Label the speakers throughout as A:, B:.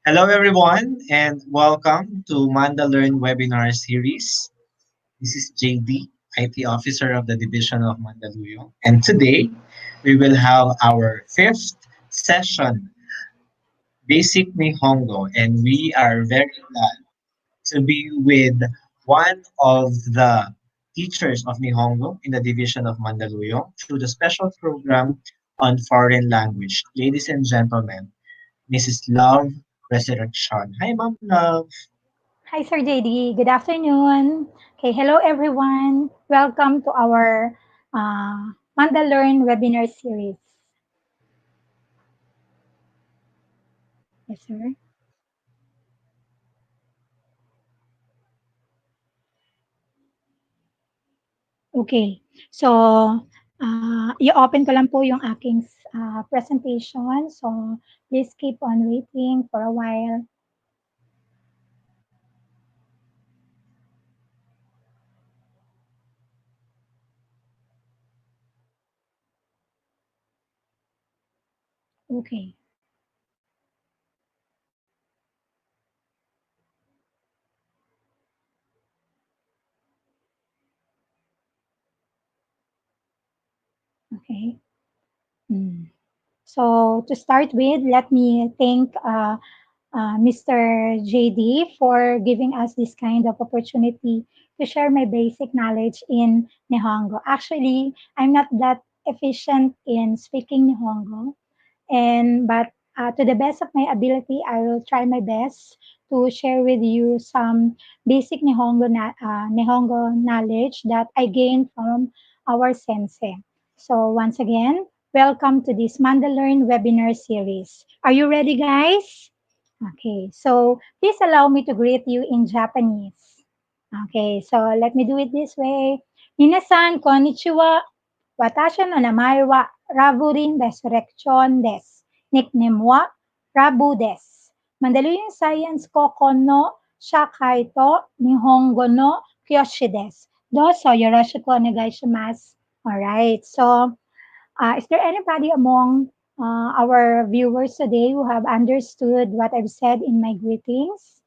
A: Hello, everyone, and welcome to Manda Learn webinar series. This is JD, IT Officer of the Division of Mandaluyong, and today we will have our fifth session, Basic Nihongo, and we are very glad to be with one of the teachers of Nihongo in the Division of Mandaluyong through the special program on foreign language. Ladies and gentlemen, Mrs. Love Resurrection. Hi, Mom Love.
B: Hi, Sir JD. Good afternoon. Okay, hello everyone. Welcome to our Manda Learn webinar series. Yes, sir. Okay. So, i-open ko lang po yung aking presentation. So, please keep on waiting for a while. Okay. Okay. Mm. So, to start with, let me thank Mr. JD for giving us this kind of opportunity to share my basic knowledge in Nihongo. Actually, I'm not that efficient in speaking Nihongo, and but to the best of my ability, I will try my best to share with you some basic Nihongo knowledge that I gained from our sensei. So once again, welcome to this Mandalearn webinar series. Are you ready, guys? Okay, so please allow me to greet you in Japanese. Okay, so let me do it this way. Minasan, konnichiwa. Watashi no namae wa Ravurin Resurrection des. Nickname wa Rabu des. Mandaluyong science ko kono shakai to Nihongo no kyoshi des. Doso yoroshiku onegaishimasu. Alright, so is there anybody among our viewers today who have understood what I've said in my greetings?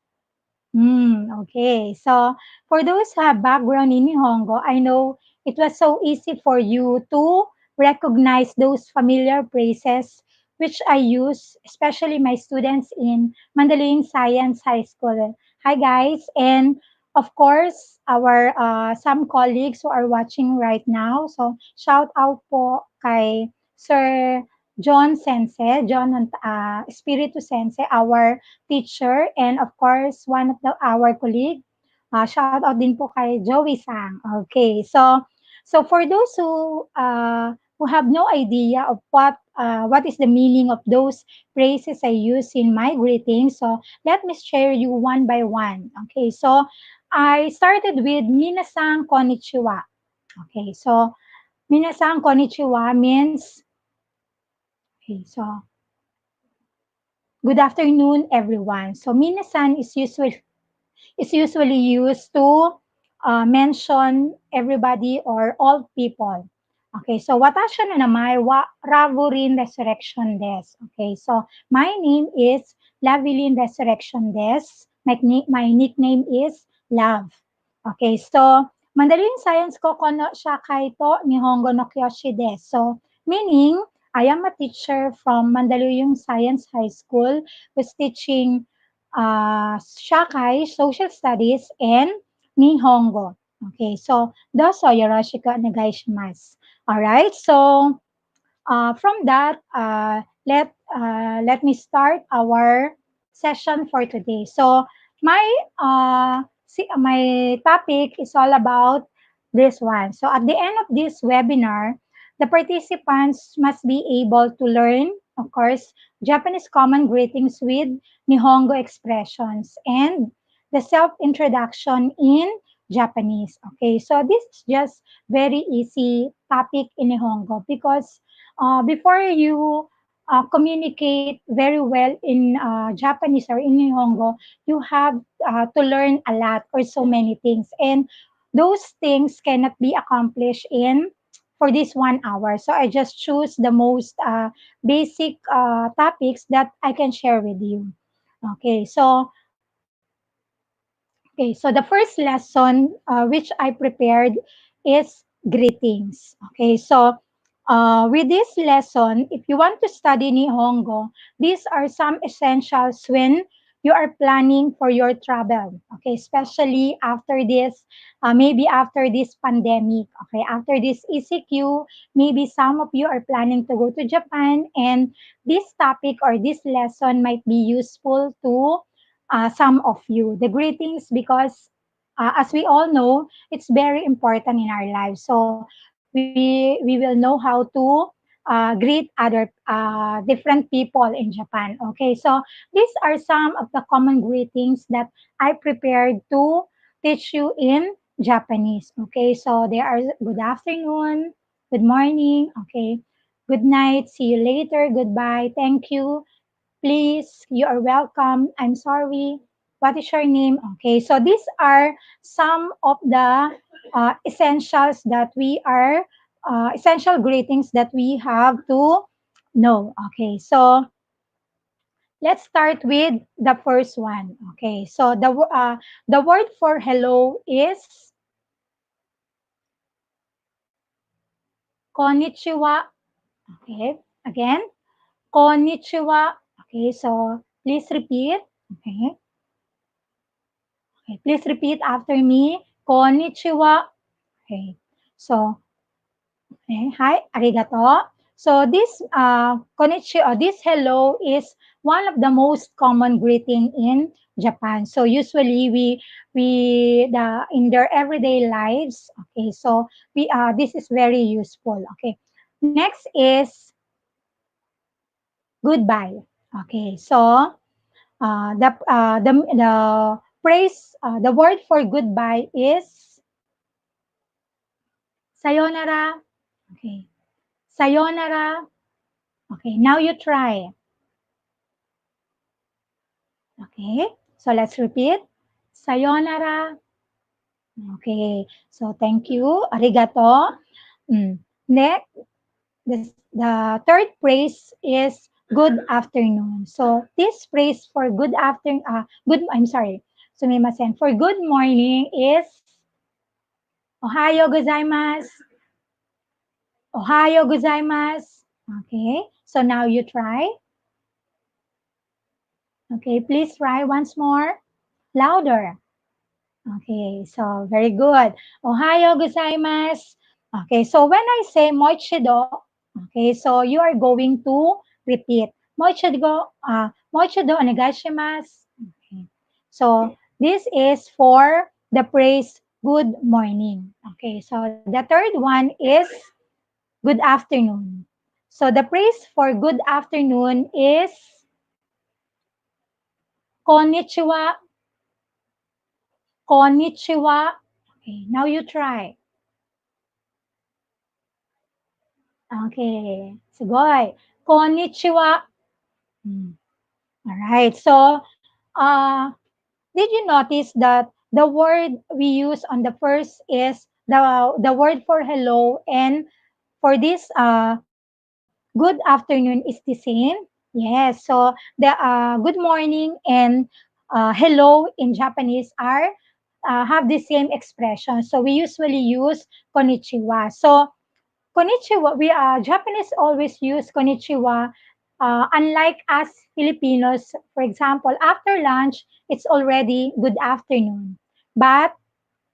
B: Okay. So for those who have background in Nihongo, I know it was so easy for you to recognize those familiar phrases which I use, especially my students in Mandaluyong Science High School. Hi guys, and of course our some colleagues who are watching right now. So shout out po kay Sir John Sense, Espiritu Sense, our teacher, and of course, one of our colleague. Shout out din po kay Joey Sang. Okay, so for those who have no idea of what is the meaning of those phrases I use in my greeting, so let me share you one by one. Okay, so I started with Minasang Konnichiwa. Okay, so Minasang Konnichiwa means okay, so good afternoon, everyone. So minasan is usually used to mention everybody or all people. Okay, so watashi no namae wa Ravurin Resurrection des. Okay, so my name is Lavilin Resurrection des. My nickname is Love. Okay, so Mandarin Science ko kono shakai to Nihongo no Kyoshi des. So meaning I am a teacher from Mandaluyong Science High School who's teaching shakai, social studies, and Nihongo. Okay, so doso yoroshiku onegaishimasu. All right. So from that, let me start our session for today. So my topic is all about this one. So at the end of this webinar, the participants must be able to learn, of course, Japanese common greetings with Nihongo expressions and the self introduction in Japanese. Okay, so this is just very easy topic in Nihongo because before you communicate very well in Japanese or in Nihongo, you have to learn a lot or so many things. And those things cannot be accomplished in for this 1 hour. So I just choose the most basic topics that I can share with you. Okay, so the first lesson which I prepared is greetings. Okay, so with this lesson, if you want to study Nihongo, these are some essentials when you are planning for your travel. Okay, especially after this, maybe after this pandemic. Okay, after this ECQ, maybe some of you are planning to go to Japan, and this topic or this lesson might be useful to some of you. The greetings, because as we all know, it's very important in our lives. So we will know how to greet other different people in Japan. Okay, so these are some of the common greetings that I prepared to teach you in Japanese. Okay, so there are good afternoon, good morning, okay, good night, see you later, goodbye, thank you, please, you are welcome, I'm sorry, what is your name? Okay, so these are some of the essentials that we are, essential greetings that we have to know. Okay, so let's start with the first one. Okay, so the word for hello is konnichiwa. Okay, again, konnichiwa. Okay, so please repeat. Okay, okay, please repeat after me. Konnichiwa. Okay. So, okay. Hi, arigato. So this hello is one of the most common greeting in Japan. So usually we in their everyday lives. Okay. So we this is very useful. Okay. Next is goodbye. Okay. So the phrase the word for goodbye is sayonara. Okay. Sayonara. Okay, now you try. Okay, so let's repeat. Sayonara. Okay, so thank you. Arigato. Next, the third phrase is good afternoon. So this phrase for good afternoon, I'm sorry. Sumimasen. For good morning is Ohayo gozaimasu. Ohayo gozaimasu. Okay, so now you try. Okay, please try once more. Louder. Okay, so very good. Ohayo gozaimasu. Okay, so when I say moichido, okay, so you are going to repeat. Moichido onegaishimasu. Okay. So this is for the phrase good morning. Okay, so the third one is good afternoon. So the phrase for good afternoon is konnichiwa. Konnichiwa. Okay, now you try. Okay, sugoi. Konnichiwa. Hmm. All right. So, uh, did you notice that the word we use on the first is the word for hello, and for this good afternoon is the same. Yes. So the good morning and hello in Japanese are have the same expression. So we usually use konnichiwa. So konnichiwa, we Japanese always use konnichiwa. Unlike us Filipinos, for example, after lunch, it's already good afternoon. But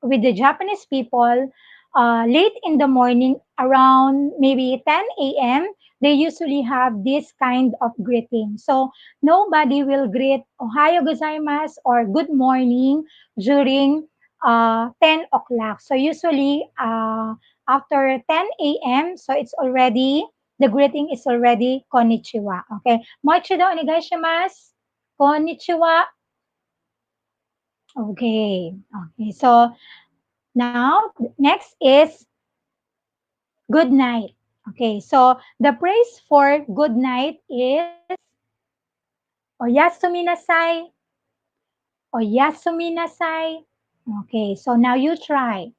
B: with the Japanese people, late in the morning, around maybe 10 a.m., they usually have this kind of greeting. So nobody will greet Ohayo gozaimasu or good morning during 10 o'clock. So usually after 10 a.m., so it's already, the greeting is already konnichiwa. Okay. Moichido onegaishimasu. Konnichiwa. Okay. Okay. So now, next is good night. Okay, so the praise for good night is oyasumi nasai, oyasumi nasai. Okay, so now you try.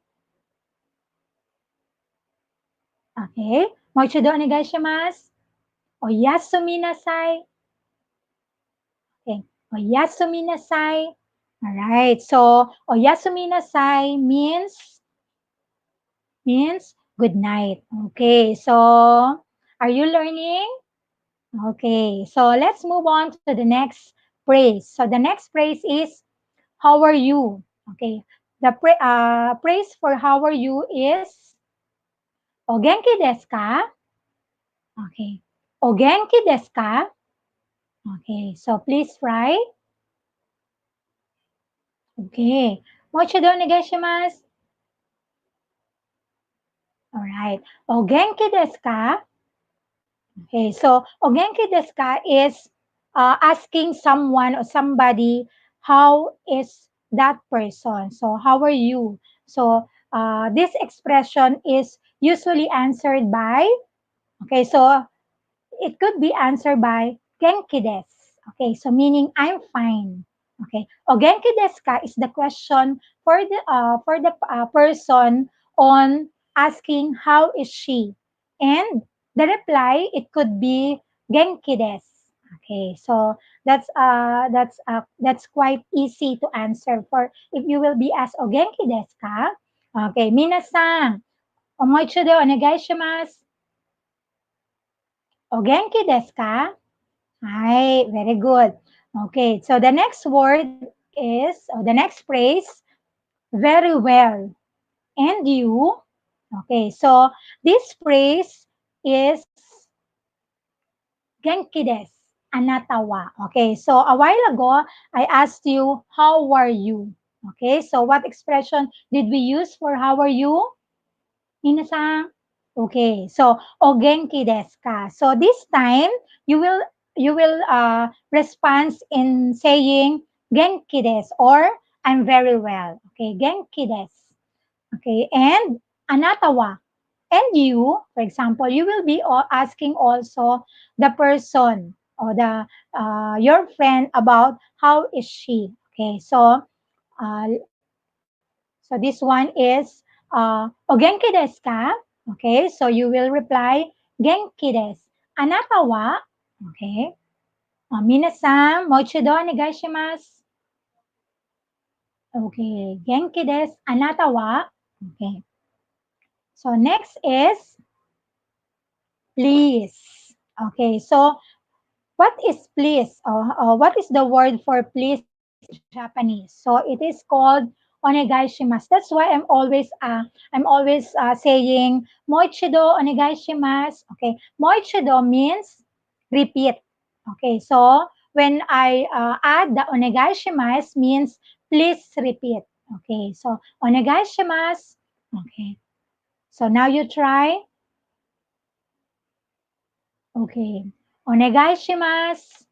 B: Okay, moichido onegaishimasu. Oyasumi nasai. Okay, oyasumi nasai. All right, so oyasumi nasai means good night. Okay, so are you learning? Okay, so let's move on to the next praise. So the next praise is how are you? Okay, the praise for how are you is o genki desu ka? Okay, o genki desu ka? Okay, so please write. Okay, mochido onegaishimasu. All right, o genki desu ka? Okay, so ogenki desu ka is asking someone or somebody how is that person. So how are you? So this expression is usually answered by, okay, so it could be answered by genki desu. Okay, so meaning I'm fine. Okay, o genki desu ka is the question for the person on asking how is she, and the reply it could be genki desu. Okay, so that's quite easy to answer for if you will be asked o genki desu ka. Okay, minasan, omoichido de onegaishimasu. O genki desu ka? Hi, very good. Okay, so the next word is, or the next phrase, very well. And you? Okay, so this phrase is genki desu, anata wa. Okay, so a while ago, I asked you, how are you? Okay, so what expression did we use for how are you? Minasan? Okay, so o genki desu ka? So this time you will respond in saying genki desu or I'm very well. Okay, genki desu. Okay, and anata wa? And you, for example, you will be asking also the person or the your friend about how is she. Okay, so so this one is o genki desu ka? Okay, so you will reply genki desu. Anata wa? Okay. Minasan, mochido onegaishimasu. Okay, genki desu. Anata wa? Okay. So next is please. Okay, so what is please? What is the word for please in Japanese? So it is called onegaishimasu. That's why I'm always saying moichido onegaishimasu. Okay, moichido means repeat. Okay, so when I add the onegaishimasu means please repeat. Okay, so onegaishimasu. Okay, so now you try. Okay. Onegaishimasu.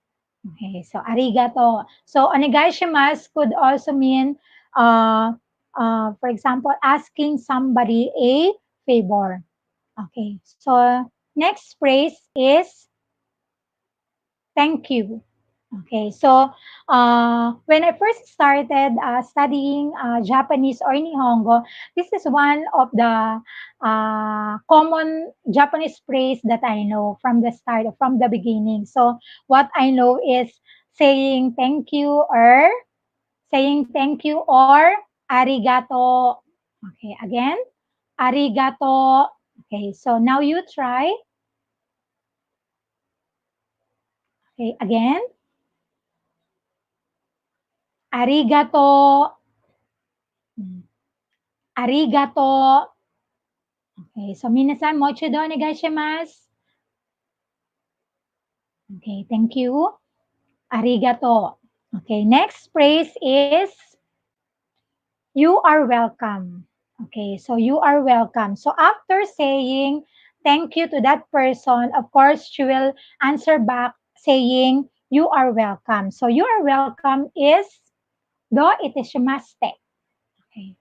B: Okay, so arigato. So onegaishimasu could also mean, for example, asking somebody a favor. Okay, so next phrase is thank you. Okay, so when I first started studying Japanese or Nihongo, this is one of the common Japanese phrase that I know from the start, from the beginning. So what I know is saying thank you or saying thank you or arigato. Okay, again, arigato. Okay, so now you try. Okay, again, arigato. Hmm. Arigato. Okay, so minasan mochi do onegaishimasu. Okay, thank you. Arigato. Okay, next phrase is you are welcome. Okay, so you are welcome. So after saying thank you to that person, of course, she will answer back saying you are welcome. So you are welcome is do itashimashite. Okay,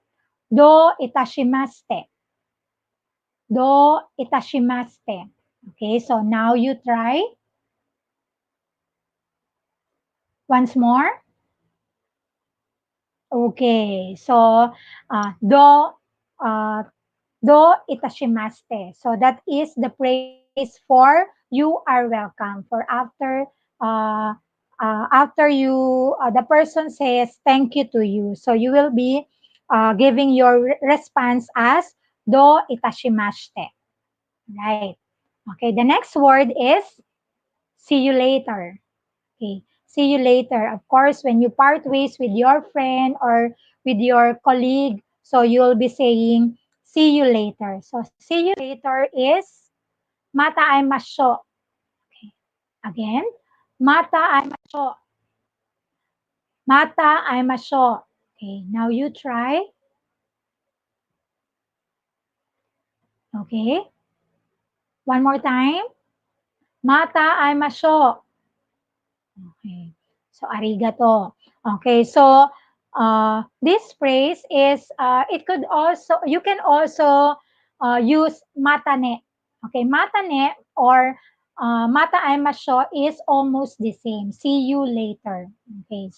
B: do itashimashite. Do itashimashite. Okay, so now you try once more. Okay, so uh, do itashimaste. So that is the praise for you are welcome. For uh, after you the person says thank you to you, so you will be giving your response as do itashimaste. Right. Okay. The next word is see you later. Okay. See you later. Of course, when you part ways with your friend or with your colleague, so you'll be saying, see you later. So, see you later is mata ay masyo. Okay. Again, mata ay masyo. Mata ay masyo. Okay. Now you try. Okay. One more time. Mata ay masyo. Okay. So, arigato. Okay. So, this phrase is, it could also, you can also use matane. Okay. Matane or mata ay masyo is almost the same. See you later. Okay.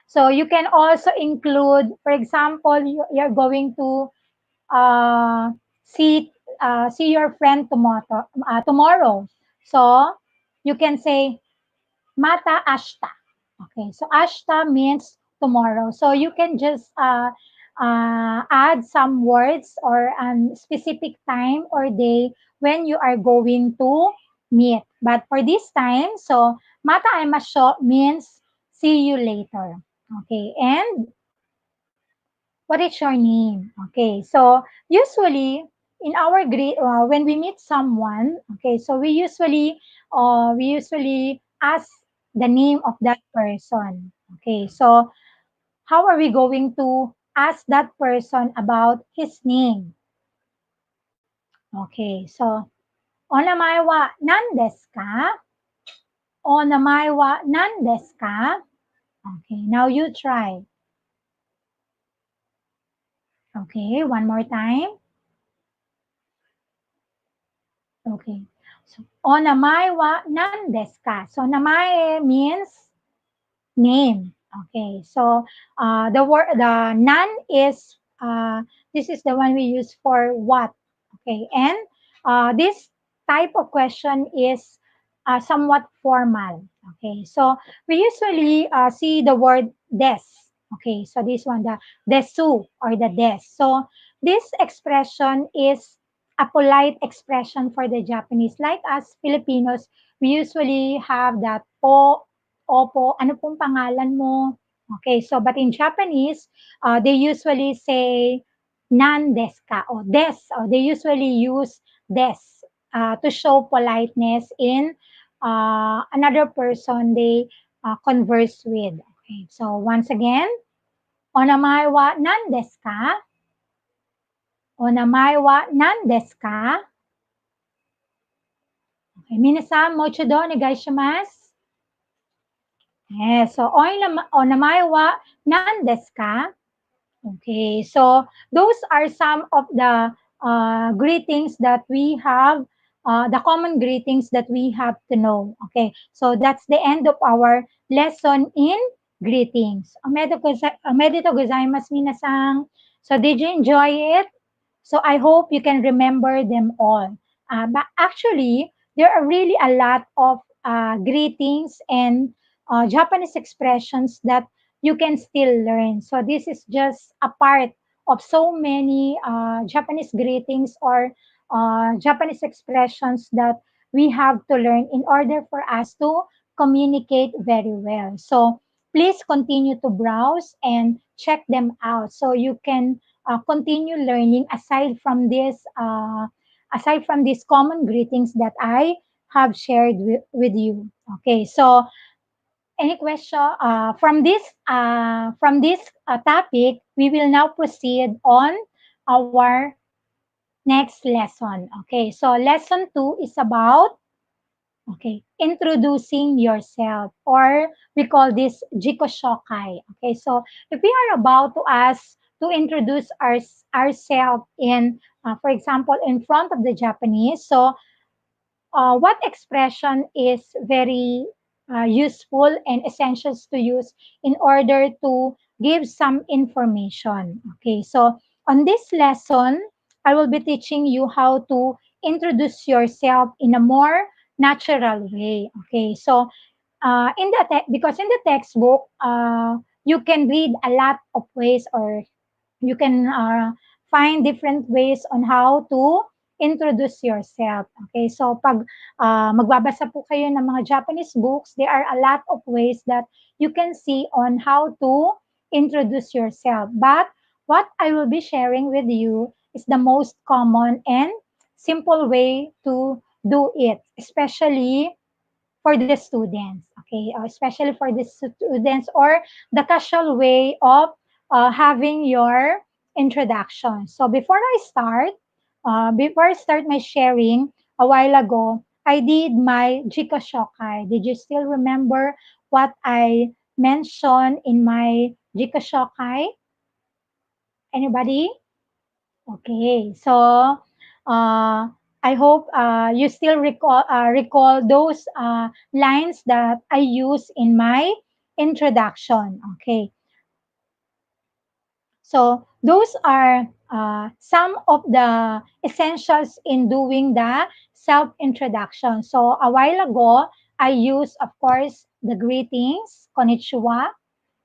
B: So you can also include, for example, you're going to uh, see, see your friend tomorrow. Tomorrow. So, you can say, Mata ashta. Okay, so ashta means tomorrow. So you can just add some words or a specific time or day when you are going to meet. But for this time, so mata ay masyo means see you later. Okay, and what is your name? Okay, so usually in our when we meet someone, okay, so we usually ask the name of that person. Okay, so how are we going to ask that person about his name? Okay, so onamae wa nan desu ka? Onamae wa nan desu ka? Okay, now you try. Okay, one more time. Okay. So, onamae wa nan desu ka? So, namae means name. Okay. So, the nan is, this is the one we use for what. Okay. And this type of question is somewhat formal. Okay. So, we usually see the word des. Okay. So, this one, the desu or the des. So, this expression is a polite expression for the Japanese. Like us Filipinos, we usually have that po, opo, ano pong pangalan mo? Okay, so but in Japanese, they usually say nan desu ka or des, or they usually use des to show politeness in another person they converse with. Okay, so once again, onamae wa nan desu ka? Onamae wa nan desu ka? Okay, minasan, mocho do onegaishimasu. Yes, so onamae wa nan desu ka? Okay, so those are some of the greetings that we have the common greetings that we have to know. Okay, so that's the end of our lesson in greetings. Omedetou gozaimasu minasang. So did you enjoy it? So I hope you can remember them all. But actually, there are really a lot of greetings and Japanese expressions that you can still learn. So this is just a part of so many Japanese greetings or Japanese expressions that we have to learn in order for us to communicate very well. So please continue to browse and check them out so you can continue learning aside from these common greetings that I have shared with you. Okay, so any question from this topic, we will now proceed on our next lesson. Okay, so lesson 2 is about introducing yourself, or we call this jikoshokai. Okay, so if we are about to ask to introduce ourselves in, for example, in front of the Japanese, so what expression is very useful and essential to use in order to give some information. Okay, so on this lesson, I will be teaching you how to introduce yourself in a more natural way. Okay, so because in the textbook, you can read a lot of ways, or you can find different ways on how to introduce yourself. Okay, so pag magbabasa po kayo ng mga Japanese books, there are a lot of ways that you can see on how to introduce yourself. But what I will be sharing with you is the most common and simple way to do it, especially for the students, okay, especially for the students, or the casual way of having your introduction. So before I start my sharing a while ago, I did my Jika Shokai. Did you still remember what I mentioned in my Jika Shokai? Anybody? Okay, so I hope you still recall those lines that I use in my introduction. Okay, so those are some of the essentials in doing the self introduction. So a while ago, I used, of course, the greetings, konnichiwa,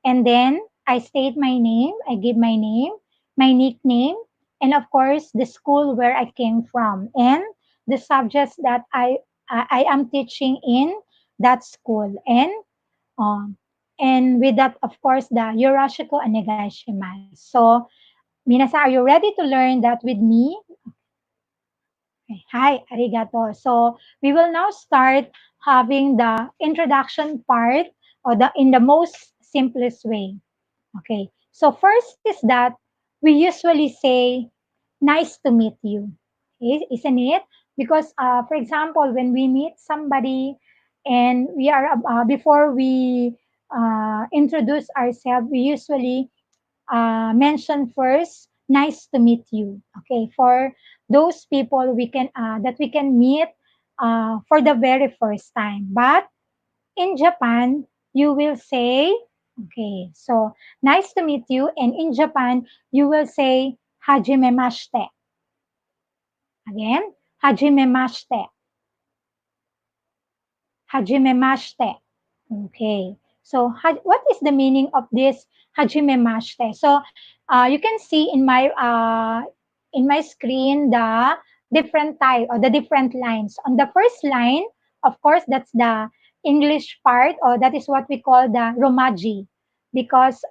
B: and then I state my name, I give my name, my nickname, and of course the school where I came from and the subjects that I am teaching in that school. Um, and with that, of course, the Yoroshiku Onegaishimasu. So, Minasa, are you ready to learn that with me? Okay. Hi, arigato. So, we will now start having the introduction part, or the in the most simplest way. Okay. So first is that we usually say, nice to meet you. Okay, isn't it? Because, for example, when we meet somebody and we are, before we introduce ourselves, we usually mention first, nice to meet you. Okay, for those people that we can meet for the very first time. But in Japan, you will say, okay, so nice to meet you. And in Japan, you will say, hajimemashite. Again, hajimemashite. Hajimemashite. Okay. So, what is the meaning of this hajimemashite? So, you can see in my screen the different type, or the different lines. On the first line, of course, that's the English part, or that is what we call the romaji, because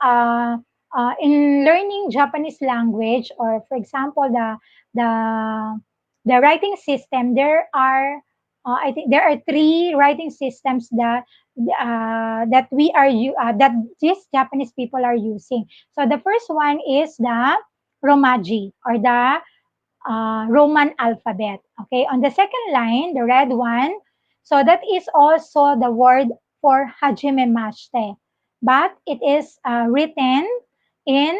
B: in learning Japanese language, or for example, the the writing system, there are I think there are three writing systems that these Japanese people are using. So the first one is the Romaji, or the Roman alphabet. Okay, on the second line, the red one, so that is also the word for Hajime Mashite, but it is written in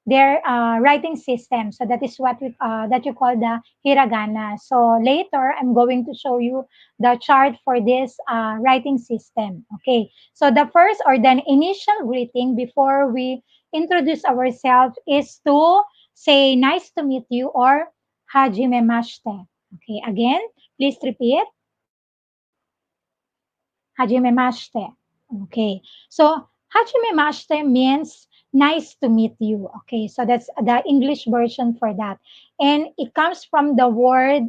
B: their writing system. So that is what that you call the hiragana. So later, I'm going to show you the chart for this writing system. Okay. So the first or the initial greeting before we introduce ourselves is to say nice to meet you or hajime mashite. Okay. Again, please repeat hajime mashite. Okay. So hajime mashite means nice to meet you. Okay. So that's the English version for that. And it comes from the word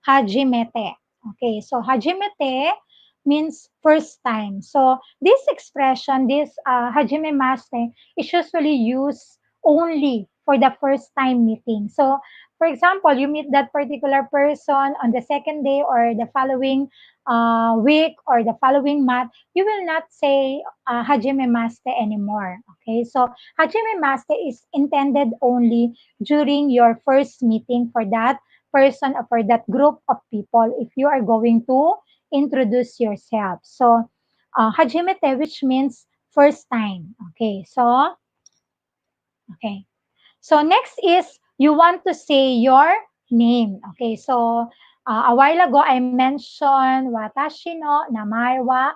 B: hajimete. Okay, so hajimete means first time. So this expression, this hajimemashite, is usually used only for the first time meeting. So, for example, you meet that particular person on the second day or the following week or the following month, you will not say hajimemashite anymore. Okay, so hajimemashite is intended only during your first meeting for that person or for that group of people if you are going to introduce yourself. So, hajimete, which means first time. Okay, so, okay. So, next is you want to say your name. Okay, so a while ago I mentioned watashi no namae wa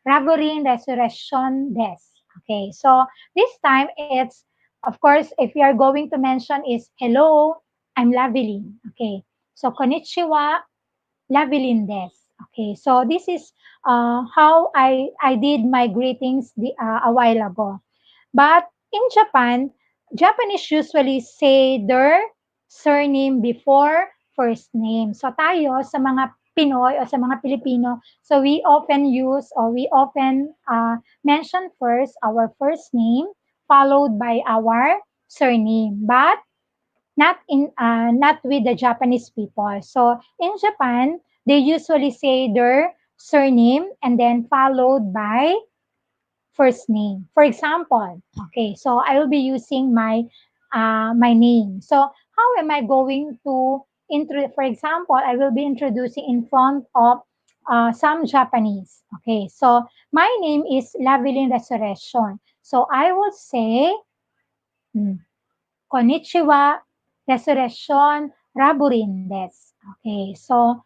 B: Raburin Resurrection des. Okay, so this time it's, of course, if you are going to mention is, hello, I'm Lavilin. Okay, so konnichiwa, Lavilin des. Okay, so this is how I did my greetings a while ago. But in Japan, Japanese usually say their surname before first name. So tayo sa mga Pinoy o sa mga Pilipino, so we often use or we often mention first our first name followed by our surname. But not with the Japanese people. So in Japan, they usually say their surname and then followed by first name. For example, okay, so I will be using my name. So how am I going to for example, I will be introducing in front of some Japanese. Okay, so my name is Lavilin Resurrection. So I will say, hmm, Konnichiwa, Resurrection, Raburin des. Okay, so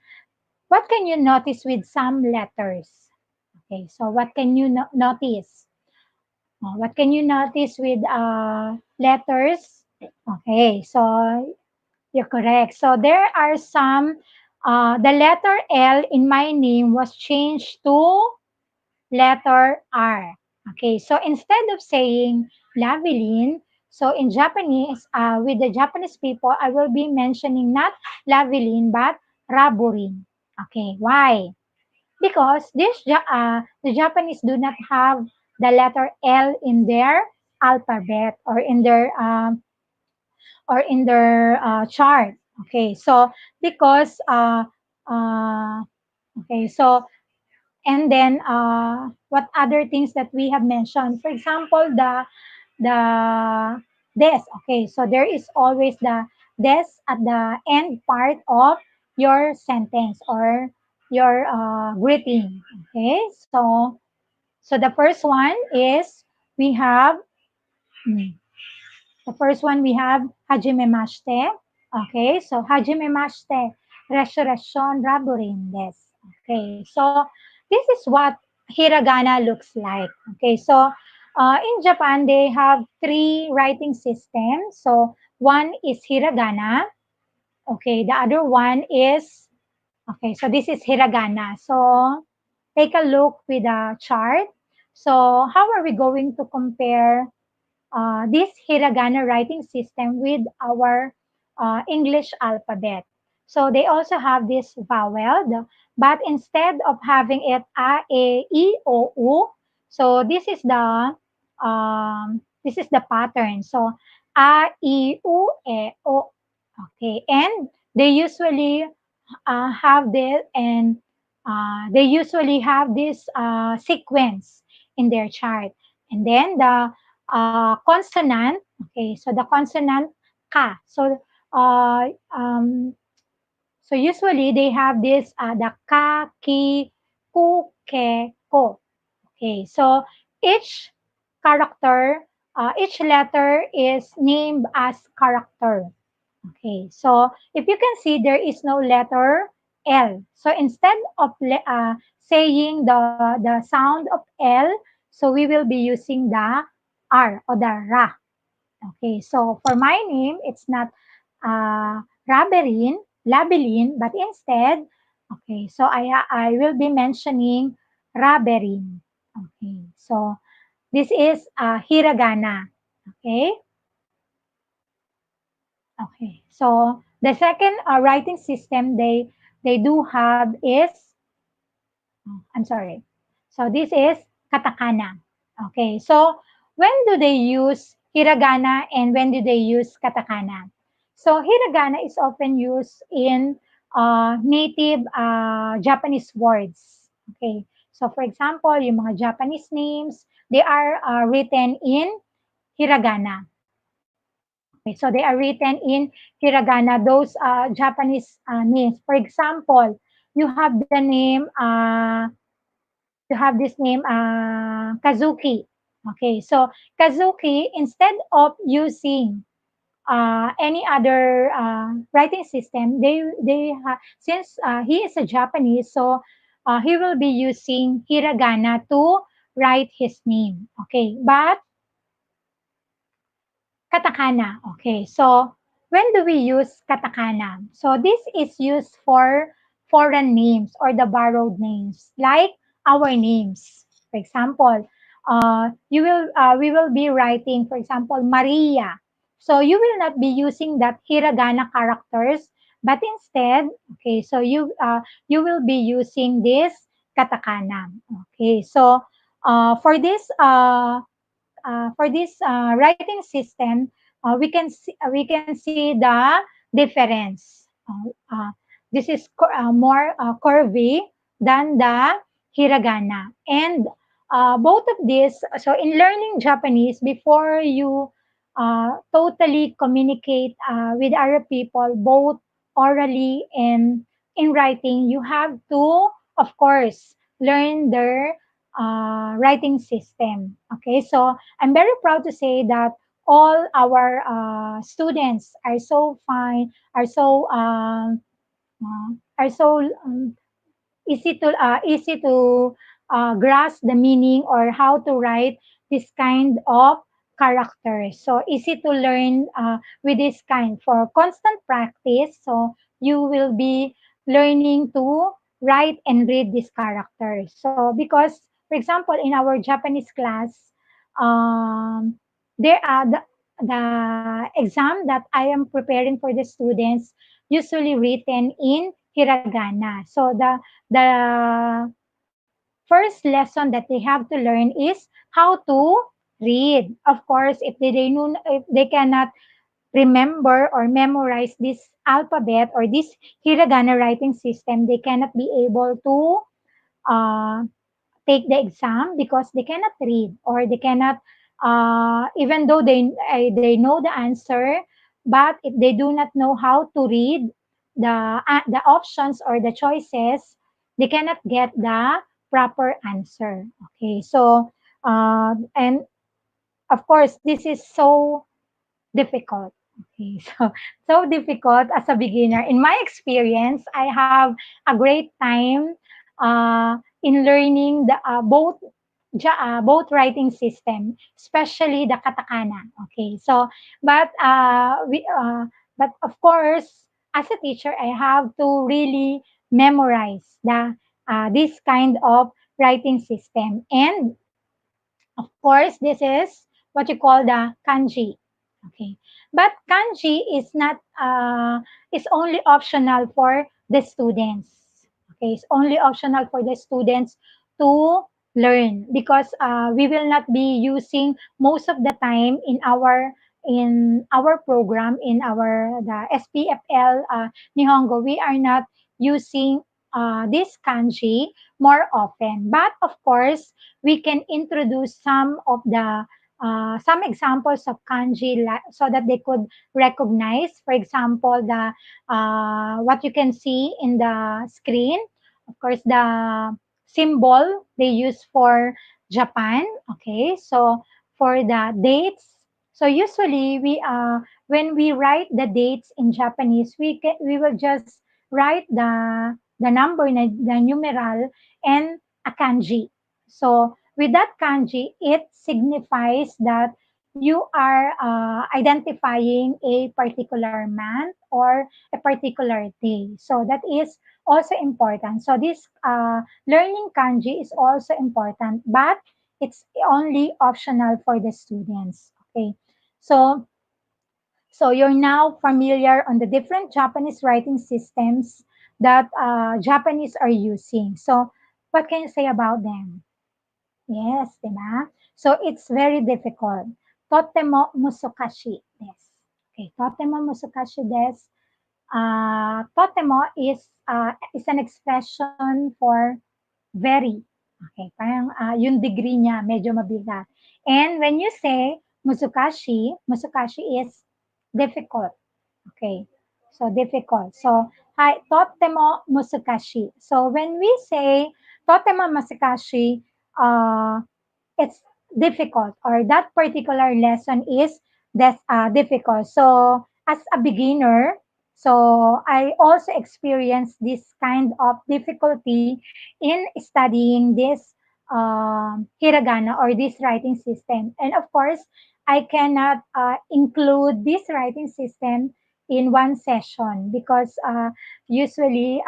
B: what can you notice with some letters? Okay, so what can you notice? What can you notice with letters? Okay, so you're correct. So there are some, the letter L in my name was changed to letter R. Okay, so instead of saying Lavilin, so in Japanese, with the Japanese people, I will be mentioning not Lavilin but Raburin. Okay, why? Because the Japanese do not have the letter L in their alphabet or in their chart. Okay, so because okay, so and then what other things that we have mentioned? For example, the des. Okay, so there is always the des at the end part of your sentence or your greeting. Okay, so the first one is we have hmm, the first one we have hajime mashite. Okay, so hajime mashite, resurrection raburin des. Okay, so this is what hiragana looks like. Okay, so in Japan they have three writing systems. So one is hiragana. Okay, the other one is okay. So this is hiragana. So take a look with the chart. So how are we going to compare this hiragana writing system with our English alphabet? So they also have this vowel, but instead of having it a, e, o, u, so this is the pattern. So a, e, u, e, o. Okay, and they usually have this and they usually have this sequence in their chart. And then the consonant, okay, so the consonant ka. Uh, um, so usually they have this the ka, ki, ku, ke, ko. Okay, so each character each letter is named as character. Okay, so if you can see, there is no letter L. So instead of saying the sound of L, so we will be using the R or the Ra. Okay, so for my name, it's not Raberin, Labelin, but instead, okay, so I will be mentioning Raberin. Okay, so this is hiragana. Okay, okay. So the second writing system they do have is, I'm sorry. So this is katakana. Okay. So when do they use hiragana and when do they use katakana? So hiragana is often used in native Japanese words. Okay. So for example, yung mga Japanese names, they are written in hiragana. Okay, so they are written in hiragana, those Japanese names. For example, you have the name, you have this name, Kazuki. Okay, so Kazuki, instead of using any other writing system, since he is a Japanese, so he will be using hiragana to write his name. Okay, but katakana. Okay, so when do we use katakana? So this is used for foreign names or the borrowed names, like our names. For example, we will be writing, for example, Maria. So you will not be using that hiragana characters, but instead, okay, so you will be using this katakana. Okay, so for this writing system, we can see the difference. This is more curvy than the hiragana, and both of these. So in learning Japanese, before you totally communicate with other people, both orally and in writing, you have to, of course, learn their writing system. Okay, so I'm very proud to say that all our students are so fine, are so easy to grasp the meaning or how to write this kind of characters. So easy to learn with this kind for constant practice. So you will be learning to write and read these characters. So because, for example, in our Japanese class, there are the exam that I am preparing for the students usually written in hiragana. So the first lesson that they have to learn is how to read. Of course, if they cannot remember or memorize this alphabet or this hiragana writing system, they cannot be able to uh, take the exam because they cannot read or they cannot even though they know the answer, but if they do not know how to read the options or the choices, they cannot get the proper answer. Okay, so and of course this is so difficult. Okay, so difficult as a beginner. In my experience, I have a great time in learning the both writing system, especially the katakana. Okay, so but but of course, as a teacher, I have to really memorize the this kind of writing system, and of course, this is what you call the kanji. Okay, but kanji is not is only optional for the students. Okay, it's only optional for the students to learn because we will not be using most of the time in our program in our the SPFL Nihongo. We are not using this kanji more often, but of course we can introduce some examples of kanji so that they could recognize, for example, the what you can see in the screen. Of course, the symbol they use for Japan. Okay, so for the dates. So usually we when we write the dates in Japanese, we will just write the number, the numeral, and a kanji. So with that kanji, it signifies that you are identifying a particular month or a particular day. So that is also important. So this learning kanji is also important, but it's only optional for the students. Okay. So you're now familiar on the different Japanese writing systems that Japanese are using. So what can you say about them? Yes, diba? So it's very difficult. Totemo musukashi desu. Okay, totemo musukashi desu. Totemo is an expression for very. Okay, parang yung degree niya medyo mabigat. And when you say musukashi, musukashi is difficult. Okay, so difficult. So, totemo musukashi. So when we say totemo musukashi, uh, it's difficult, or that particular lesson is difficult. So as a beginner, so I also experienced this kind of difficulty in studying this hiragana or this writing system. And of course, I cannot include this writing system in one session because usually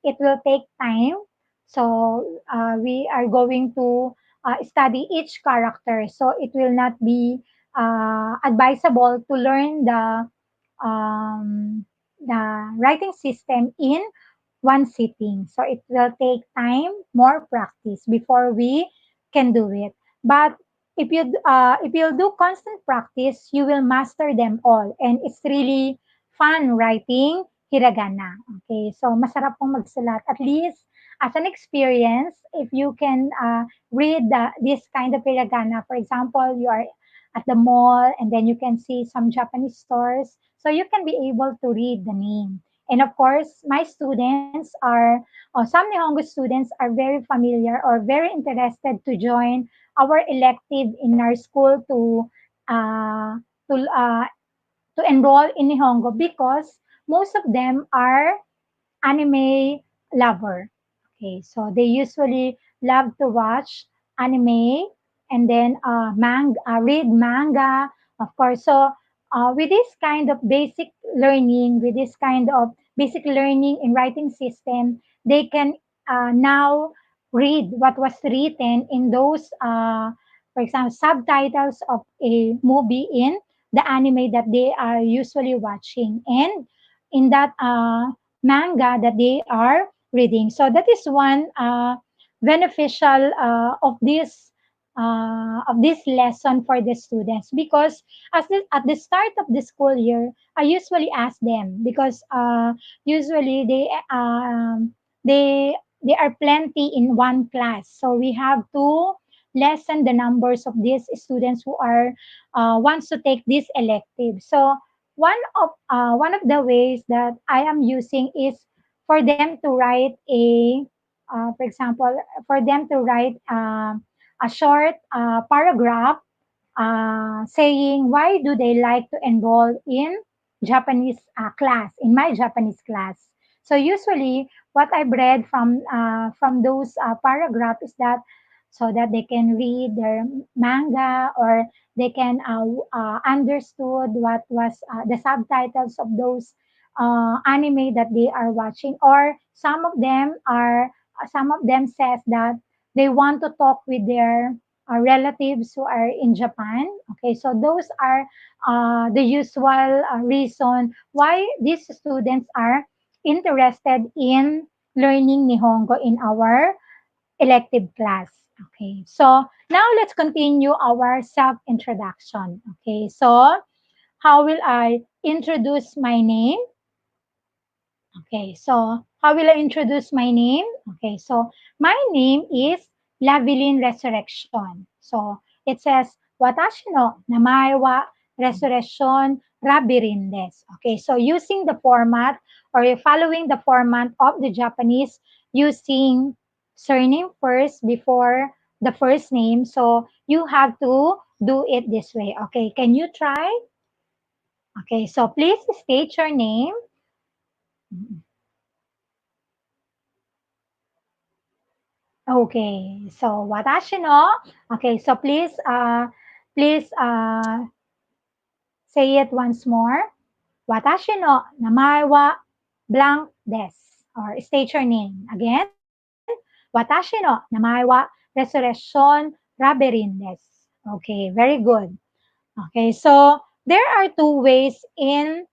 B: it will take time. So we are going to study each character. So it will not be advisable to learn the writing system in one sitting. So it will take time, more practice before we can do it. But if you do constant practice, you will master them all, and it's really fun writing hiragana. Okay, so masarap pong magsulat. At least as an experience, if you can read this kind of hiragana, for example, you are at the mall and then you can see some Japanese stores, so you can be able to read the name. And of course, my students are, or some Nihongo students are very familiar or very interested to join our elective in our school uh, to, uh, to enroll in Nihongo because most of them are anime lover. Okay, so they usually love to watch anime and then read manga, of course. So with this kind of basic learning, with this kind of basic learning in writing system, they can now read what was written in those, for example, subtitles of a movie in the anime that they are usually watching. And in that manga that they are reading. So that is one beneficial of this lesson for the students because at the start of the school year, I usually ask them because usually they they are plenty in one class, so we have to lessen the numbers of these students who are wants to take this elective. So one of the ways that I am using is for them to write for example, for them to write a short paragraph saying why do they like to enroll in Japanese class, in my Japanese class. So usually, what I've read from those paragraph is that so that they can read their manga or they can understood what was the subtitles of those anime that they are watching, or some of them says that they want to talk with their relatives who are in Japan. Okay, so those are the usual reason why these students are interested in learning Nihongo in our elective class. Okay, so now let's continue our self introduction. Okay, so how will I introduce my name? Okay, so how will I introduce my name? Okay, so my name is Lavilin Resurrection. So it says, Watashi no namae wa Resurrection Rabirindes. Okay, so using the format or following the format of the Japanese, using surname first before the first name. So you have to do it this way. Okay, can you try? Okay, so please state your name. Okay, so watashi no. Okay, so please say it once more. Watashi no namae wa blank desu. Or state your name. Again, watashi no namae wa Resurrection Raberin desu. Okay, very good. Okay, so there are two ways in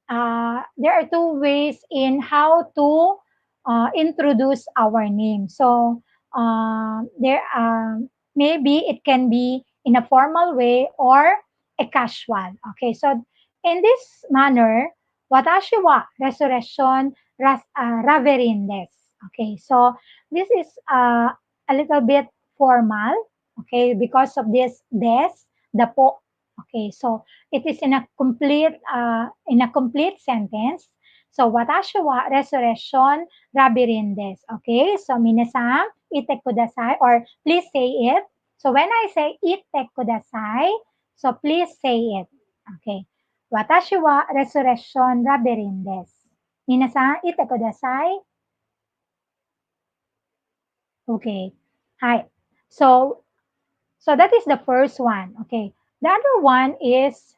B: how to introduce our name. So there maybe it can be in a formal way or a casual. Okay, so in this manner, watashi wa resurrection raverin desu. Okay, so this is a little bit formal. Okay, because of this des, the po. Okay, so it is in a complete sentence. So watashi wa resurrection rabirin desu. Okay, so minasan ite kudasai or please say it. So when I say ite kudasai, so please say it. Okay. Watashi wa resurrection rabirin desu. Minasan ite kudasai. Okay. Hi. So so that is the first one. Okay. The other one is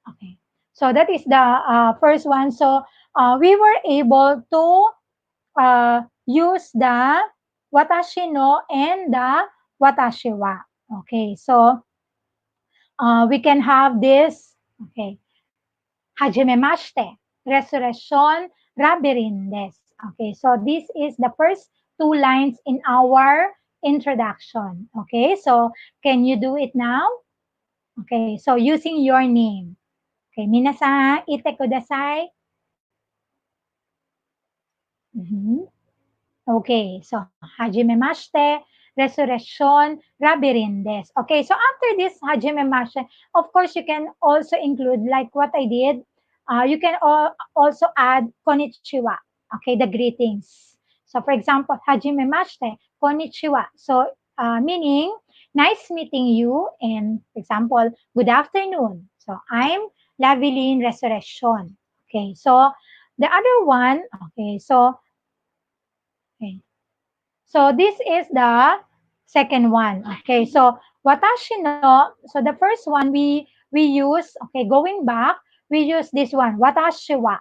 B: okay. So that is the first one. So we were able to use the watashi no and the watashi wa. Okay. So we can have this. Okay. Hajimemashite. Resurrection rabirin desu. Okay. So this is the first two lines in our introduction. Okay. So can you do it now? Okay. So using your name. Okay. Minasan, ite kudasai. Mhm. Okay, so hajime mashite, resurrection, rabirindes. Okay, so after this hajime mashite, of course you can also include like what I did. You can also add konnichiwa. Okay, the greetings. So for example, hajime mashite, konnichiwa. So meaning nice meeting you, and for example, good afternoon. So I'm Lavilin Resurrection. Okay, so the other one. Okay, so okay. So this is the second one. Okay, so watashi no. So the first one we use. Okay, going back, we use this one watashi wa.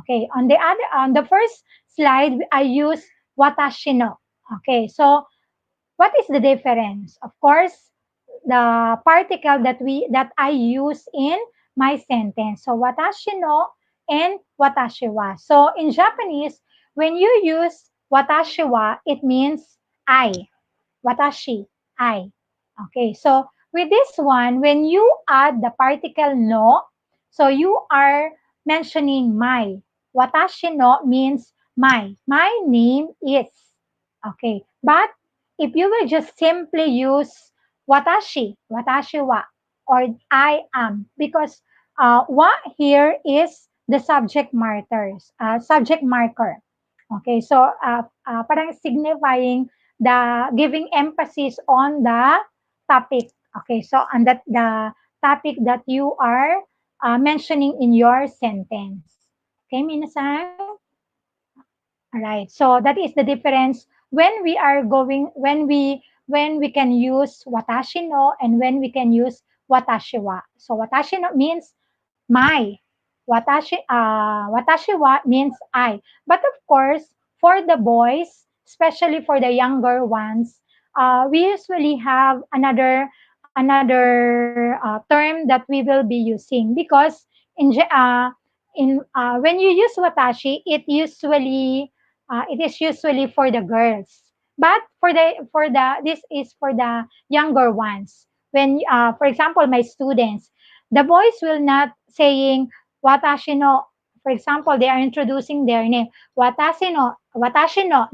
B: Okay, on the first slide I use watashi no. Okay, so what is the difference? Of course, the particle that I use in my sentence. So watashi no and watashi wa. So in Japanese, when you use watashi wa, it means I. Watashi, I. Okay, so with this one, when you add the particle no, so you are mentioning my. Watashi no means my. My name is. Okay, but if you will just simply use watashi wa, or I am, because wa here is the subject marker. Okay, so parang signifying the giving emphasis on the topic. Okay, so on that the topic that you are mentioning in your sentence. Okay, minasan. All right. So that is the difference when we are going when we can use watashi no and when we can use watashi wa. So watashi no means my. Watashi wa means I. But of course, for the boys, especially for the younger ones, we usually have another term that we will be using because in when you use watashi, it is usually for the girls. But for the this is for the younger ones. When for example, my students, the boys will not saying watashi no. For example, they are introducing their name. Watashi no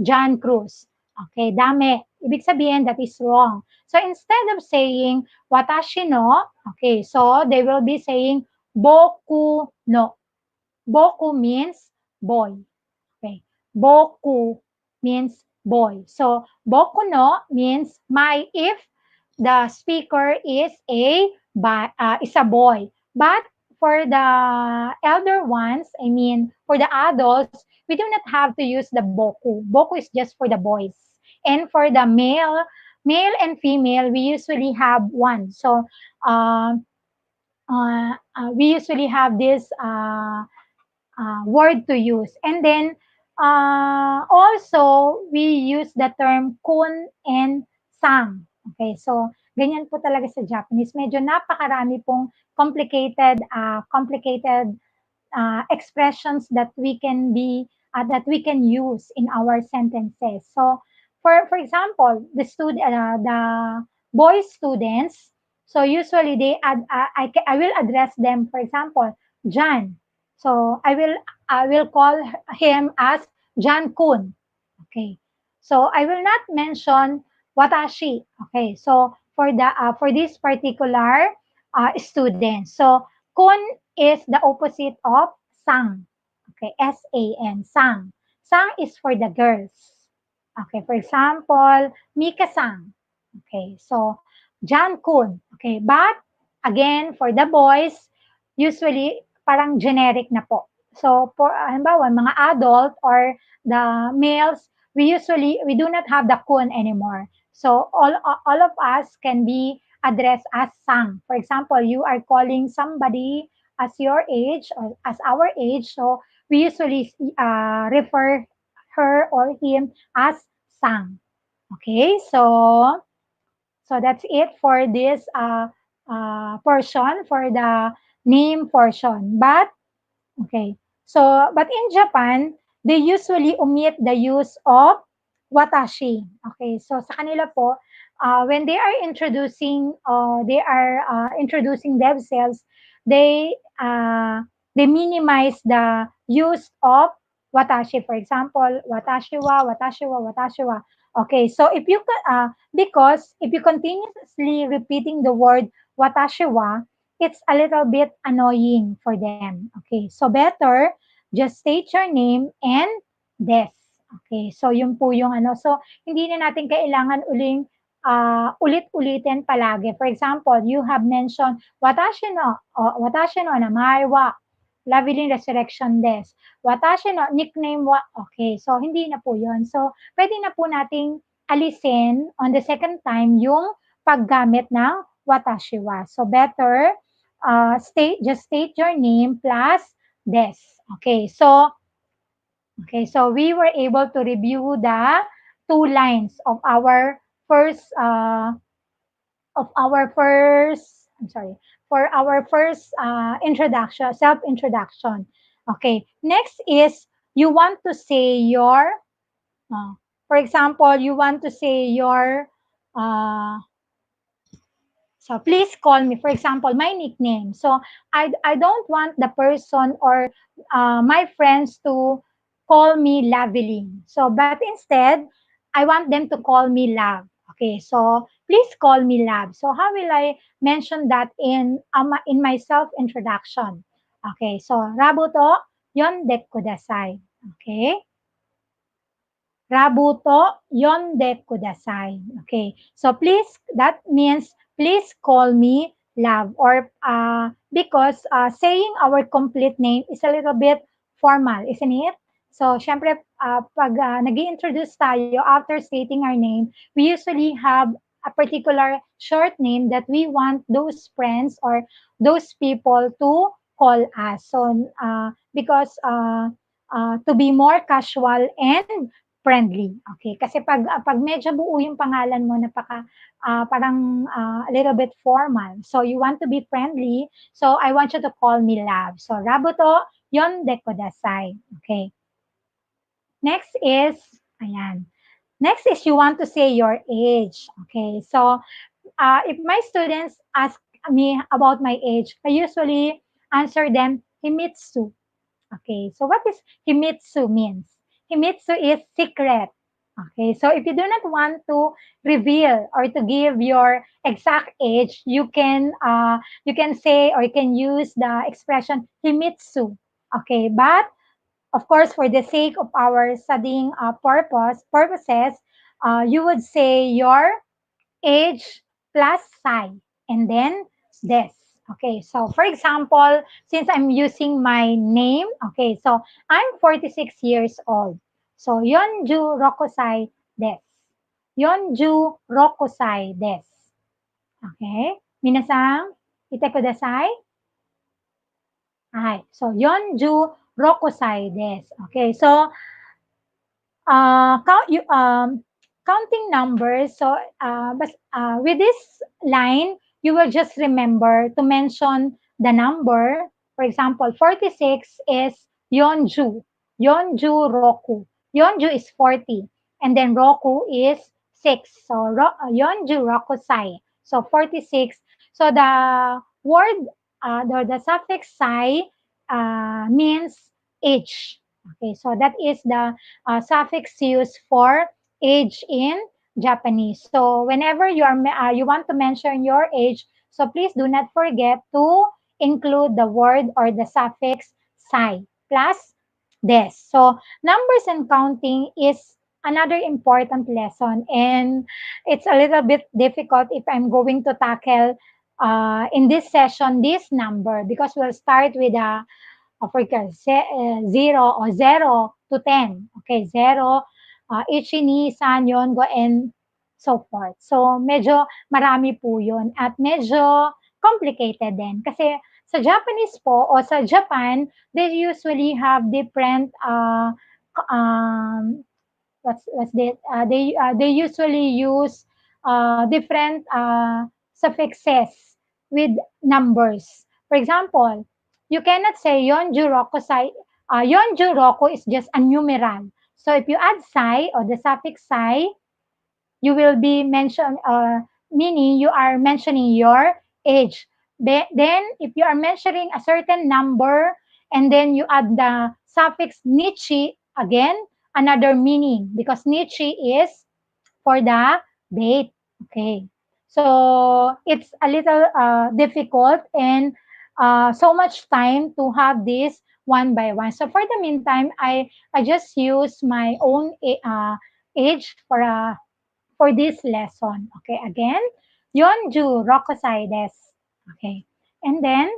B: John Cruz. Okay, dame. Ibig sabihin that is wrong. So instead of saying watashi no, okay, so they will be saying boku no. Boku means boy. Okay. Boku means boy. So boku no means my if the speaker is a boy. But for the elder ones, I mean for the adults, we do not have to use the boku. Boku is just for the boys. And for the male and female, we usually have one. So we usually have this word to use. And then also we use the term kun and sang. Okay, so ganyan po talaga sa Japanese. Medyo napakarami pong complicated expressions that we can use in our sentences. So, for example, the boy students. So usually I will address them. For example, John. So I will call him as John Kun. Okay. So I will not mention watashi. Okay. So for this particular student. So kun is the opposite of sang. Okay, S-A-N, sang. Sang is for the girls. Okay, for example, Mika-sang. Okay, so Jan-kun. Okay, but again, for the boys, usually parang generic na po. So, for halimbawa, mga adult or the males, we do not have the kun anymore. So, all of us can be addressed as sang. For example, you are calling somebody as your age or as our age. So we usually refer her or him as sang. Okay, so that's it for this portion for the name portion. But okay. So, but in Japan, they usually omit the use of watashi. Okay. So, sa kanila po, when they are introducing themselves, they, uh, they minimize the use of watashi. For example, watashi wa, watashi wa, watashi wa. Okay. So, because if you continuously repeating the word watashi wa, it's a little bit annoying for them. Okay, so better just state your name and des. Okay, so yun po yung ano. So, hindi na natin kailangan ulit-ulitin palagi. For example, you have mentioned, watashi no namae wa Lav Resurrection des. Watashi no nickname wa. Okay, so hindi na po yun. So, pwede na po nating alisin on the second time yung paggamit ng watashi wa. So, better just state your name plus des. Okay, so we were able to review the two lines first uh, of our first I'm sorry for our first introduction, self introduction. Okay, next is you want to say your uh, for example, you want to say your uh, so please call me, for example, my nickname. So I don't want the person or my friends to call me Laveline. So but instead, I want them to call me Love. Okay, so please call me Love. So how will I mention that in my self introduction? Okay, so Rabuto yonde kudasai. Okay, Rabuto yonde kudasai. Okay. So please, that means please call me love or because saying our complete name is a little bit formal, isn't it? So, syempre, pag nag-introduce tayo after stating our name, we usually have a particular short name that we want those friends or those people to call us. So, because to be more casual and friendly. Okay, kasi pag medyo buo yung pangalan mo parang a little bit formal. So you want to be friendly, so I want you to call me Love. So Rabuto yonde kudasai. Okay. Next is ayan. Next is you want to say your age. Okay. So if my students ask me about my age, I usually answer them himitsu. Okay, so what is himitsu means? Himitsu is secret. Okay, so if you do not want to reveal or to give your exact age, you can say or you can use the expression himitsu. Okay, but Of course, for the sake of our studying purposes, you would say your age plus psi, and then this. Okay, so for example, since I'm using my name, okay, so I'm 46 years old. So, Yonju Rokusai des. Yonju Rokusai des. Okay? Minasan, ite kudasai? Hi. So, Yonju Rokusai des. Okay, so counting numbers. So, with this line, you will just remember to mention the number. For example, 46 is Yonju. Yonju Roku. Yonju is 40. And then Roku is 6. So, Yonju Roku Sai. So, 46. So, the word, the suffix Sai means age. Okay, so that is the suffix used for age in Japanese. So whenever you want to mention your age, so please do not forget to include the word or the suffix sai plus des. So numbers and counting is another important lesson, and it's a little bit difficult if I'm going to tackle in this session this number, because we'll start with a for example, 0 to 10. Okay, 0, Ichi, ni, san, Yongo, and so forth. So, medyo marami po yun at medyo complicated din. Kasi sa Japanese po o sa Japan, they usually have different um, what's that? They usually use different suffixes with numbers. For example, you cannot say Yonju Roku Sai. Yonju Roku is just a numeral. So if you add sai or the suffix sai, you will be mention meaning you are mentioning your age. Then if you are mentioning a certain number and then you add the suffix nichi, again another meaning, because nichi is for the date. Okay, so it's a little difficult, and so much time to have this one by one. So for the meantime, I just use my own age for this lesson. Okay, again, Yonju Rokusai desu. Okay, and then,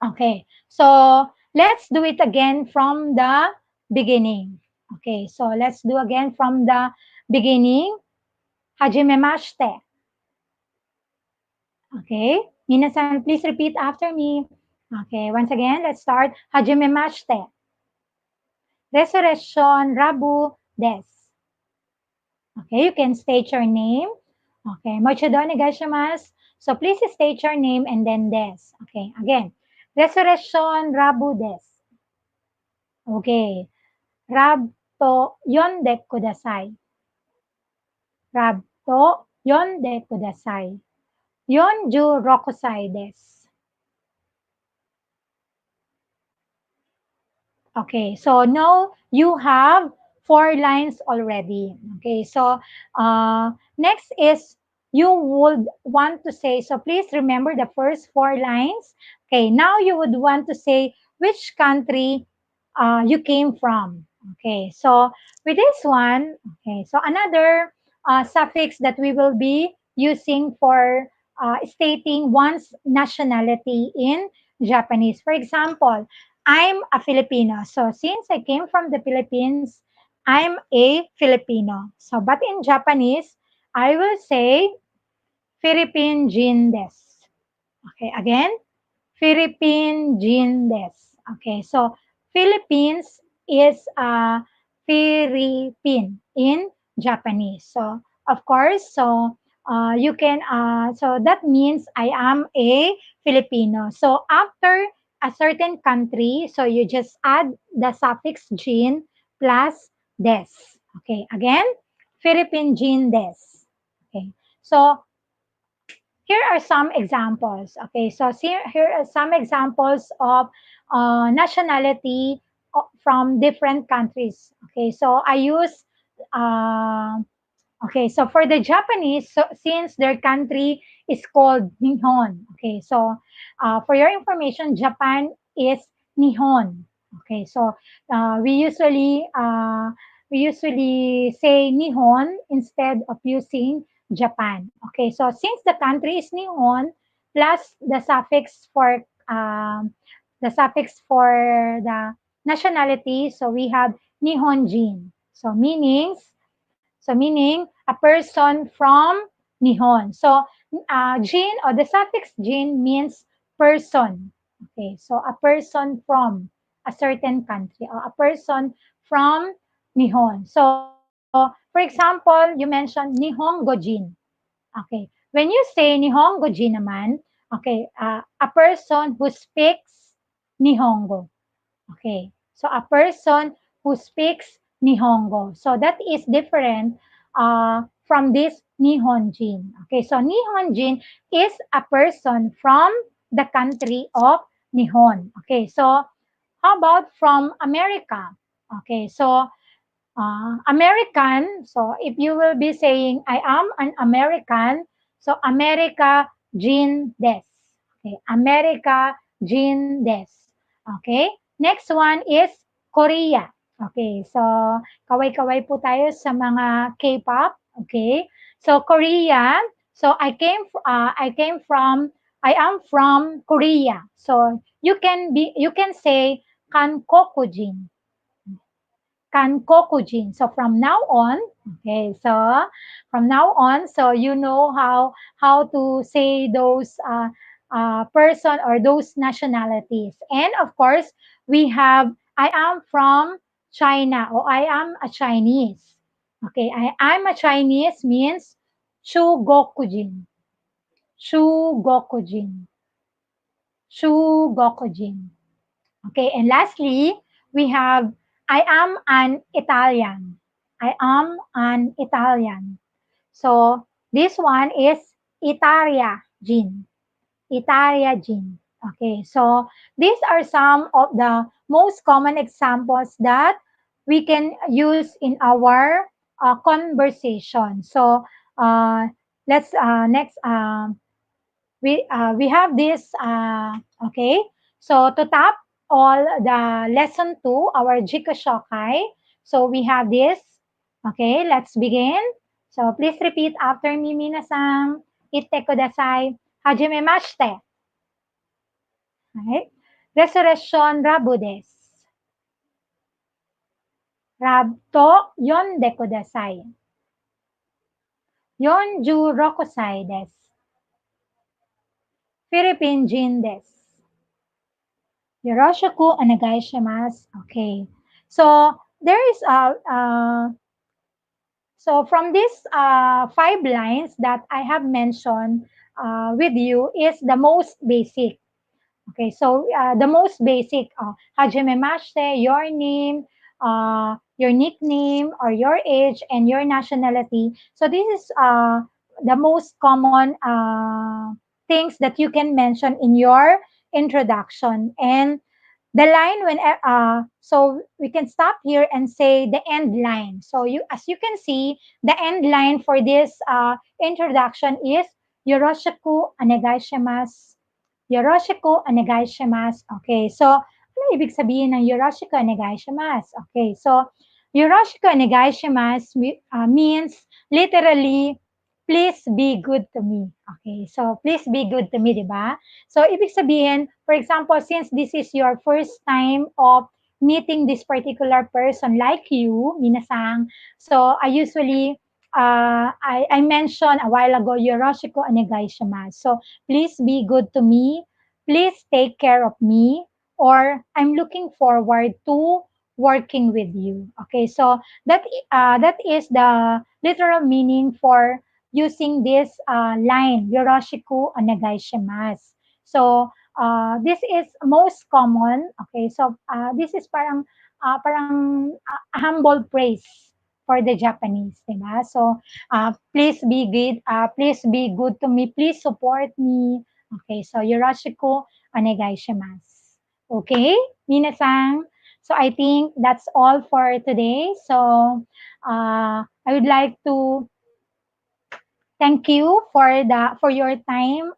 B: okay, so let's do it again from the beginning. Okay, so let's do again from the beginning. Hajimemashite. Okay, minasan, please repeat after me. Okay, once again, let's start. Hajimemashite. Resurrection Rabu desu. Okay, you can state your name. Okay, mochido onegaishimasu. So please state your name and then des. Okay, again. Resurrection Rabu desu. Okay. Rab to yonde kudasai. Rab to yonde kudasai. Yonju rokusai desu. Okay, so now you have four lines already. Okay, so next is you would want to say, so please remember the first four lines. Okay, now you would want to say which country you came from. Okay, so with this one, okay, so another suffix that we will be using for stating one's nationality in Japanese. For example, I'm a Filipino. So since I came from the Philippines, I'm a Filipino. So but in Japanese, I will say Philippine Jin desu. Okay, again, Philippine Jin desu. Okay, so Philippines is Philippine in Japanese. So of course, so you can so that means I am a Filipino. So after a certain country, so you just add the suffix Jin plus des. Okay, again, Philippine Jin des. Okay, so here are some examples. Okay, so here are some examples of nationality from different countries. Okay, so I use, uh, okay, so for the Japanese, so since their country is called Nihon. Okay, so for your information, Japan is Nihon. Okay, so uh, we usually uh, we usually say Nihon instead of using Japan. Okay, so since the country is Nihon plus the suffix for the nationality, so we have Nihonjin. So meaning a person from Nihon. So Jin or the suffix Jin means person. Okay, so a person from a certain country or a person from Nihon. So for example, you mentioned Nihongo Jin. Okay, when you say Nihongo Jin naman, okay, a person who speaks Nihongo. Okay. So a person who speaks Nihongo. So that is different from this Nihonjin. Okay. So Nihonjin is a person from the country of Nihon. Okay. So how about from America? Okay. So American. So if you will be saying I am an American, so America Jean des. Okay, America Jean des. Okay, next one is Korea. Okay, so kaway-kaway po tayo sa mga K-pop. Okay, so Korea. So I am from Korea. So you can say Kankokujin. Kankokujin. So from now on, okay, so from now on, so you know how to say those person or those nationalities. And of course, we have I am from China or I am a Chinese. Okay, I'm a Chinese means Shugokujin. Shugokujin. Shugokujin. Okay, and lastly, we have I am an Italian. I am an Italian. So this one is Italia gene. Italia gene. Okay, so these are some of the most common examples that we can use in our conversation. So let's next we have this okay, so to tap all the lesson 2 our jika shokai, so we have this. Okay, let's begin. So please repeat after me, minasan. Itte kudasai. Hajime mashite. Right? Resurrection rabu desu. Rab to yonde kudasai. Yonju rokusai desu. Philippine jin desu. Yoroshiku onegaishimasu. Okay. So there is so from these 5 lines that I have mentioned with you is the most basic. Okay, so the most basic, hajime mashite, your name, your nickname, or your age, and your nationality. So this is the most common things that you can mention in your introduction. And the line when so we can stop here and say the end line. So you as you can see, the end line for this introduction is yoroshiku onegaishimasu. Yoroshiku onegaishimasu. Okay, so ano ibig sabihin ng yoroshiku onegaishimasu? Okay, so yoroshiku onegaishimasu means literally please be good to me. Okay, so please be good to me, di ba? So ibig sabihin, for example, since this is your first time of meeting this particular person like you, Minasang, so I usually I mentioned a while ago, yoroshiku onegaishimasu. So please be good to me. Please take care of me. Or I'm looking forward to working with you. Okay, so that is the literal meaning for using this line, yoroshiku onegaishimasu. So this is most common. Okay, so this is parang humble praise for the Japanese, diba? So please be good to me, please support me. Okay, so yoroshiku onegaishimasu. Okay, minasan. So I think that's all for today. So I would like to thank you for your time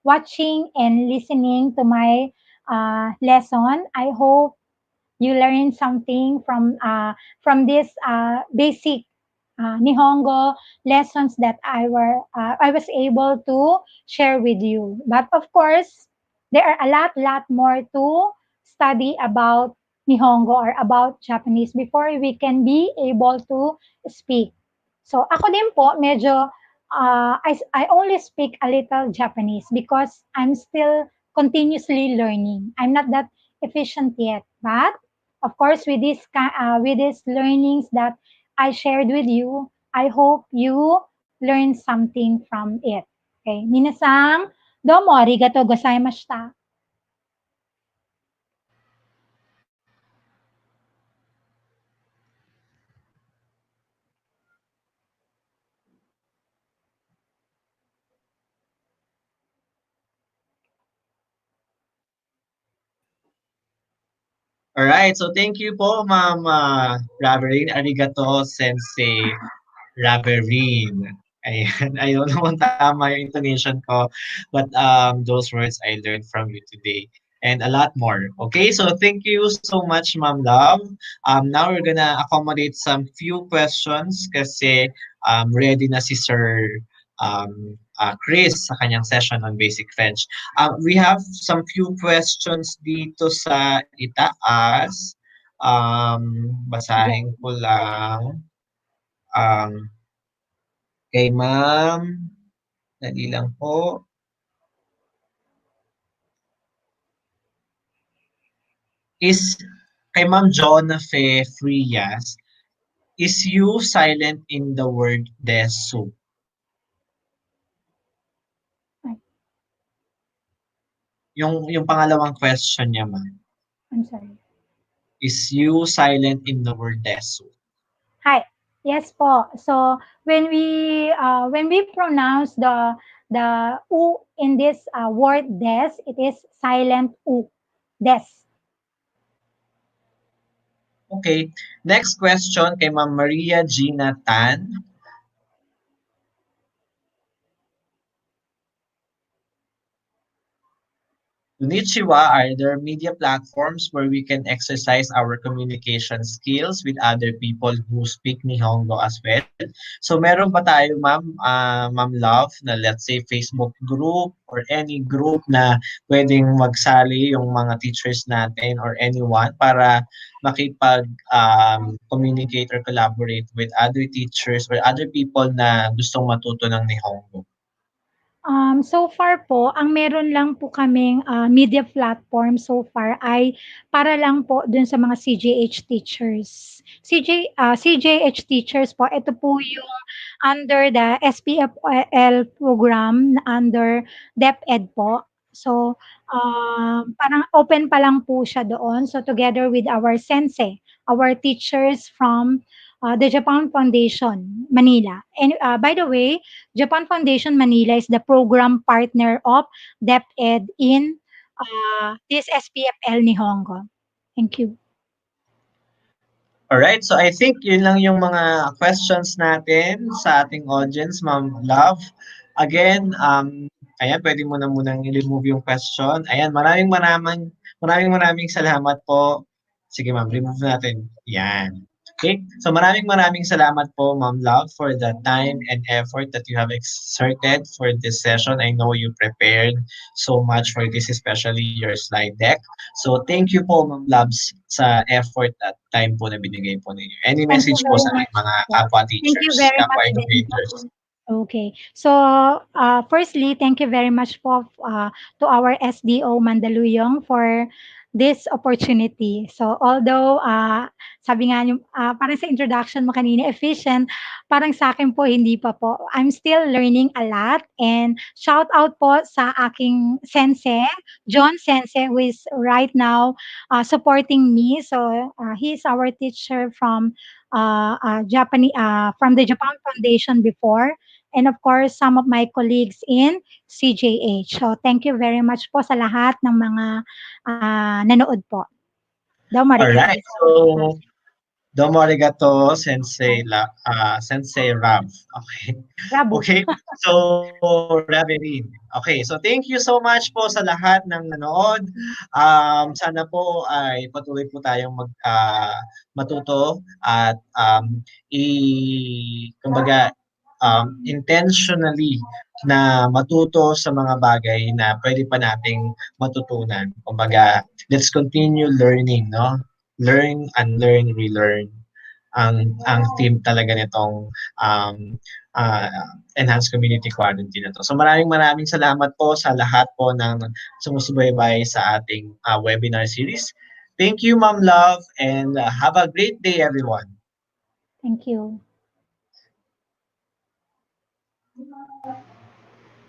B: watching and listening to my lesson. I hope you learn something from this basic Nihongo lessons that I was able to share with you. But of course, there are a lot more to study about Nihongo or about Japanese before we can be able to speak. So ako din po, medyo I only speak a little Japanese because I'm still continuously learning. I'm not that efficient yet, but of course with these learnings that I shared with you, I hope you learn something from it. Okay, minasan, domo arigatou gozaimashita.
A: Alright, so thank you po, Ma'am Raverin. Arigato, Sensei Raverin. Ayan, I don't know kung tama yung intonation ko, but those words I learned from you today. And a lot more. Okay, so thank you so much, Ma'am Love. Now we're gonna accommodate some few questions kasi ready na si Sir Chris sa kanyang session on basic French. We have some few questions dito sa itaas.
B: Sige.
A: Basahin ko lang. Um, Kay ma'am, dali lang po, is kay Ma'am Jonna Fe Frias, is you silent in the word desu?
B: Ay,
A: Yung pangalawang question niya ma'am,
B: I'm sorry.
A: is you silent in the word desu?
B: Hi. Yes po. So when we pronounce the u in this word des, it is silent u. Des.
A: Okay, next question kay Ma'am Maria Gina Tan. Konnichiwa, are there media platforms where we can exercise our communication skills with other people who speak Nihongo as well? So meron ba tayo ma'am, Ma'am Love, na let's say Facebook group or any group na pwedeng magsali yung mga teachers natin or anyone para makipag communicate or collaborate with other teachers or other people na gustong matuto ng Nihongo?
B: So far po, ang meron lang po kaming media platform so far ay para lang po dun sa mga CJH teachers. CJH teachers po, ito po yung under the SPFL program under DepEd po. So, parang open pa lang po siya doon. So, together with our sensei, our teachers from the Japan Foundation, Manila. And by the way, Japan Foundation Manila is the program partner of DepEd in this SPFL Nihongo. Thank you.
A: Alright, so I think yun lang yung mga questions natin sa ating audience, Ma'am Love. Again, ayan, pwede mo na munang i-remove yung question. Ayan, maraming salamat po. Sige ma'am, remove natin. Yan. Okay, so maraming salamat po, Ma'am Love, for the time and effort that you have exerted for this session. I know you prepared so much for this, especially your slide deck. So thank you po Ma'am Labs sa effort at time po na binigay po ninyo. Any
B: Thank you
A: message po
B: very
A: sa ating
B: much
A: mga
B: po.
A: kapwa
B: Thank you
A: teachers,
B: very
A: kapwa
B: much din
A: educators?
B: po. Okay. So, firstly, thank you very much po to our SDO Mandaluyong for this opportunity. So, although sabi nga yung parang sa introduction mo kanina efficient, parang sa akin po hindi pa po. I'm still learning a lot and shout out po sa aking sensei, John Sensei, who is right now supporting me. So, he is our teacher from the Japan Foundation before, and of course, some of my colleagues in CJH. So, thank you very much po sa lahat ng mga nanood po. Daw
A: Alright,
B: marigato
A: so
B: sa
A: Domo arigato, Sensei, Sensei Rav. Okay.
B: Rabu.
A: Okay. So, Raverin. Okay. So, thank you so much po sa lahat ng nanood. Sana po ay patuloy po tayong matuto at kumbaga, intentionally na matuto sa mga bagay na pwede pa nating matutunan. Kumbaga, let's continue learning, no? Learn, unlearn, relearn ang theme talaga nitong um, enhanced community quarantine na to. So maraming maraming salamat po sa lahat po ng sumusubaybay sa ating webinar series. Thank you, Ma'am Love, and have a great day, everyone.
B: Thank you.